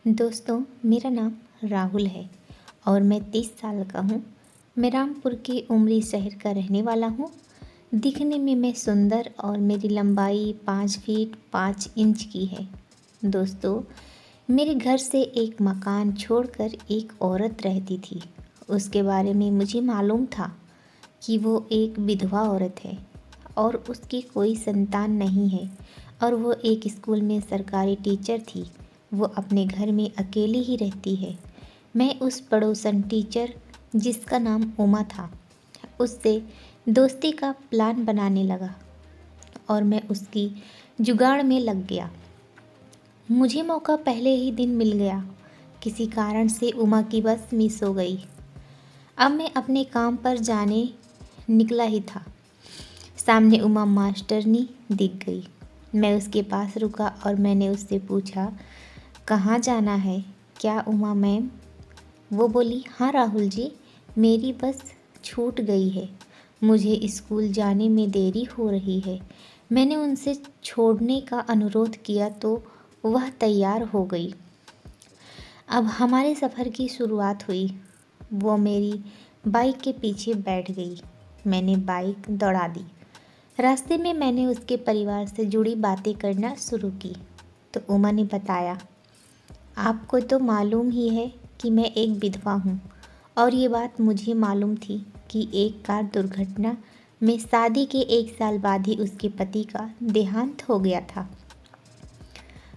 दोस्तों, मेरा नाम राहुल है और मैं 30 साल का हूँ। मैं रामपुर के उमरी शहर का रहने वाला हूँ। दिखने में मैं सुंदर और मेरी लंबाई 5 फीट 5 इंच की है। दोस्तों, मेरे घर से एक मकान छोड़कर एक औरत रहती थी। उसके बारे में मुझे मालूम था कि वो एक विधवा औरत है और उसकी कोई संतान नहीं है और वो एक स्कूल में सरकारी टीचर थी। वो अपने घर में अकेली ही रहती है। मैं उस पड़ोसन टीचर, जिसका नाम उमा था, उससे दोस्ती का प्लान बनाने लगा और मैं उसकी जुगाड़ में लग गया। मुझे मौका पहले ही दिन मिल गया। किसी कारण से उमा की बस मिस हो गई। अब मैं अपने काम पर जाने निकला ही था। सामने उमा मास्टरनी दिख गई। मैं उसके पास रुका और मैंने उससे पूछा, कहाँ जाना है क्या उमा मैम? वो बोली, हाँ राहुल जी, मेरी बस छूट गई है। मुझे स्कूल जाने में देरी हो रही है। मैंने उनसे छोड़ने का अनुरोध किया तो वह तैयार हो गई। अब हमारे सफ़र की शुरुआत हुई। वो मेरी बाइक के पीछे बैठ गई। मैंने बाइक दौड़ा दी। रास्ते में मैंने उसके परिवार से जुड़ी बातें करना शुरू की तो उमा ने बताया, आपको तो मालूम ही है कि मैं एक विधवा हूँ और ये बात मुझे मालूम थी कि एक कार दुर्घटना में शादी के 1 साल बाद ही उसके पति का देहांत हो गया था।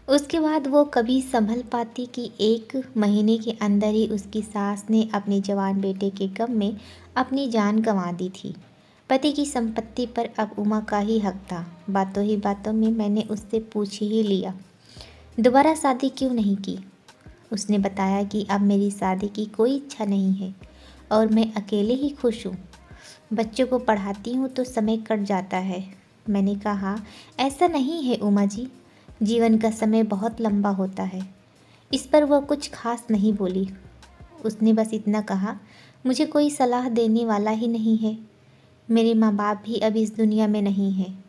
उसके बाद वो कभी संभल पाती कि 1 महीने के अंदर ही उसकी सास ने अपने जवान बेटे के गम में अपनी जान गंवा दी थी। पति की संपत्ति पर अब उमा का ही हक था। बातों ही बातों में मैंने उससे पूछ ही लिया, दोबारा शादी क्यों नहीं की? उसने बताया कि अब मेरी शादी की कोई इच्छा नहीं है और मैं अकेले ही खुश हूँ। बच्चों को पढ़ाती हूँ तो समय कट जाता है। मैंने कहा, ऐसा नहीं है उमा जी, जीवन का समय बहुत लंबा होता है। इस पर वह कुछ खास नहीं बोली। उसने बस इतना कहा, मुझे कोई सलाह देने वाला ही नहीं है। मेरे माँ बाप भी अब इस दुनिया में नहीं हैं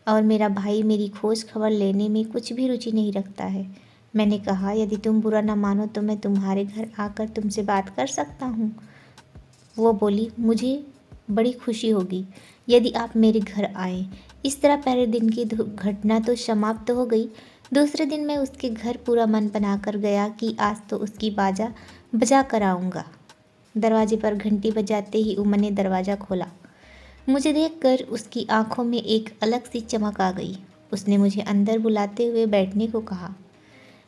और मेरा भाई मेरी खोज खबर लेने में कुछ भी रुचि नहीं रखता है। मैंने कहा, यदि तुम बुरा न मानो तो मैं तुम्हारे घर आकर तुमसे बात कर सकता हूँ। वो बोली, मुझे बड़ी खुशी होगी यदि आप मेरे घर आएँ। इस तरह पहले दिन की घटना तो समाप्त हो गई। दूसरे दिन मैं उसके घर पूरा मन बनाकर गया कि आज तो उसकी बाजा बजा कर आऊँगा। दरवाजे पर घंटी बजाते ही उमा ने दरवाज़ा खोला। मुझे देखकर उसकी आंखों में एक अलग सी चमक आ गई। उसने मुझे अंदर बुलाते हुए बैठने को कहा।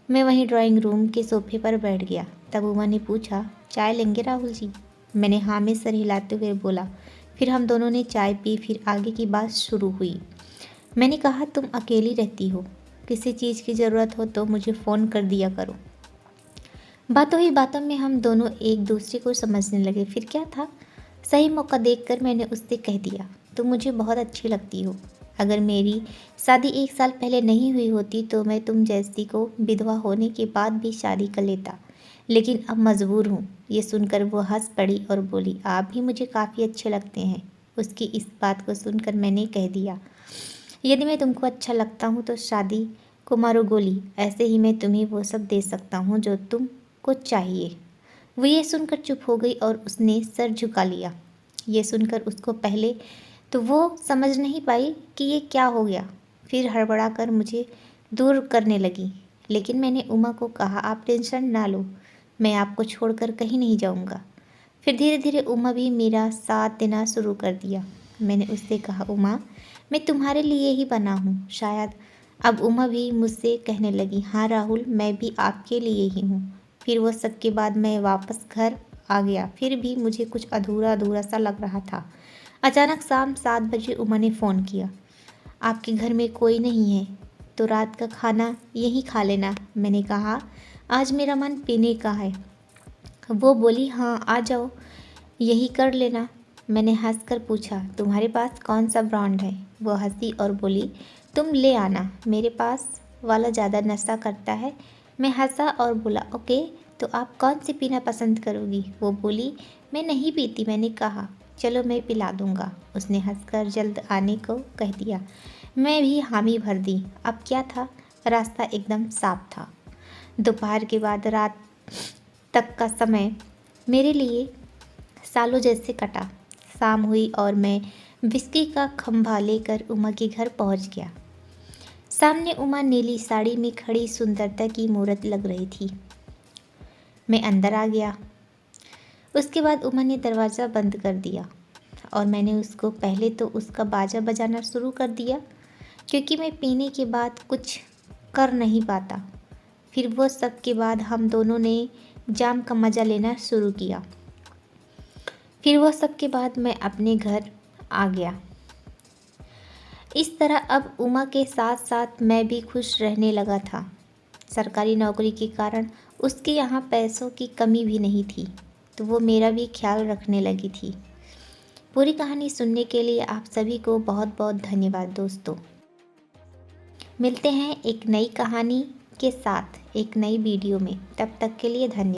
मैं वहीं ड्राइंग रूम के सोफे पर बैठ गया। तब उमा ने पूछा, चाय लेंगे राहुल जी? मैंने हाँ में सर हिलाते हुए बोला। फिर हम दोनों ने चाय पी। फिर आगे की बात शुरू हुई। मैंने कहा, तुम अकेली रहती हो, किसी चीज़ की ज़रूरत हो तो मुझे फ़ोन कर दिया करो। बातों ही बातों में हम दोनों एक दूसरे को समझने लगे। फिर क्या था, सही मौका देखकर मैंने उससे कह दिया, तुम मुझे बहुत अच्छी लगती हो। अगर मेरी शादी 1 साल पहले नहीं हुई होती तो मैं तुम जैसी को विधवा होने के बाद भी शादी कर लेता, लेकिन अब मजबूर हूँ। ये सुनकर वो हंस पड़ी और बोली, आप भी मुझे काफ़ी अच्छे लगते हैं। उसकी इस बात को सुनकर मैंने कह दिया, यदि मैं तुमको अच्छा लगता हूँ तो शादी को मारो गोली, ऐसे ही मैं तुम्हें वो सब दे सकता हूँ जो तुमको चाहिए। वो ये सुनकर चुप हो गई और उसने सर झुका लिया। ये सुनकर उसको पहले तो वो समझ नहीं पाई कि ये क्या हो गया। फिर हड़बड़ा कर मुझे दूर करने लगी। लेकिन मैंने उमा को कहा, आप टेंशन ना लो, मैं आपको छोड़कर कहीं नहीं जाऊंगा। फिर धीरे धीरे उमा भी मेरा साथ देना शुरू कर दिया। मैंने उससे कहा, उमा, मैं तुम्हारे लिए ही बना हूँ शायद। अब उमा भी मुझसे कहने लगी, हाँ राहुल, मैं भी आपके लिए ही हूँ। फिर वो सब के बाद मैं वापस घर आ गया। फिर भी मुझे कुछ अधूरा अधूरा सा लग रहा था। अचानक शाम 7 बजे उमा ने फ़ोन किया, आपके घर में कोई नहीं है तो रात का खाना यहीं खा लेना। मैंने कहा, आज मेरा मन पीने का है। वो बोली, हाँ आ जाओ, यही कर लेना। मैंने हंसकर पूछा, तुम्हारे पास कौन सा ब्रांड है? वो हंसी और बोली, तुम ले आना, मेरे पास वाला ज़्यादा नशा करता है। मैं हंसा और बोला, ओके, तो आप कौन सी पीना पसंद करोगी? वो बोली, मैं नहीं पीती। मैंने कहा, चलो मैं पिला दूँगा। उसने हंसकर जल्द आने को कह दिया। मैं भी हामी भर दी। अब क्या था, रास्ता एकदम साफ था। दोपहर के बाद रात तक का समय मेरे लिए सालों जैसे कटा। शाम हुई और मैं विस्की का खंभा लेकर उमा के घर पहुंच गया। सामने उमा नीली साड़ी में खड़ी सुंदरता की मूरत लग रही थी। मैं अंदर आ गया। उसके बाद उमा ने दरवाज़ा बंद कर दिया और मैंने उसको पहले तो उसका बाजा बजाना शुरू कर दिया, क्योंकि मैं पीने के बाद कुछ कर नहीं पाता। फिर वो सब के बाद हम दोनों ने जाम का मज़ा लेना शुरू किया। फिर वो सब के बाद मैं अपने घर आ गया। इस तरह अब उमा के साथ साथ मैं भी खुश रहने लगा था। सरकारी नौकरी के कारण उसके यहाँ पैसों की कमी भी नहीं थी, तो वो मेरा भी ख्याल रखने लगी थी। पूरी कहानी सुनने के लिए आप सभी को बहुत बहुत धन्यवाद दोस्तों। मिलते हैं एक नई कहानी के साथ एक नई वीडियो में। तब तक के लिए धन्यवाद।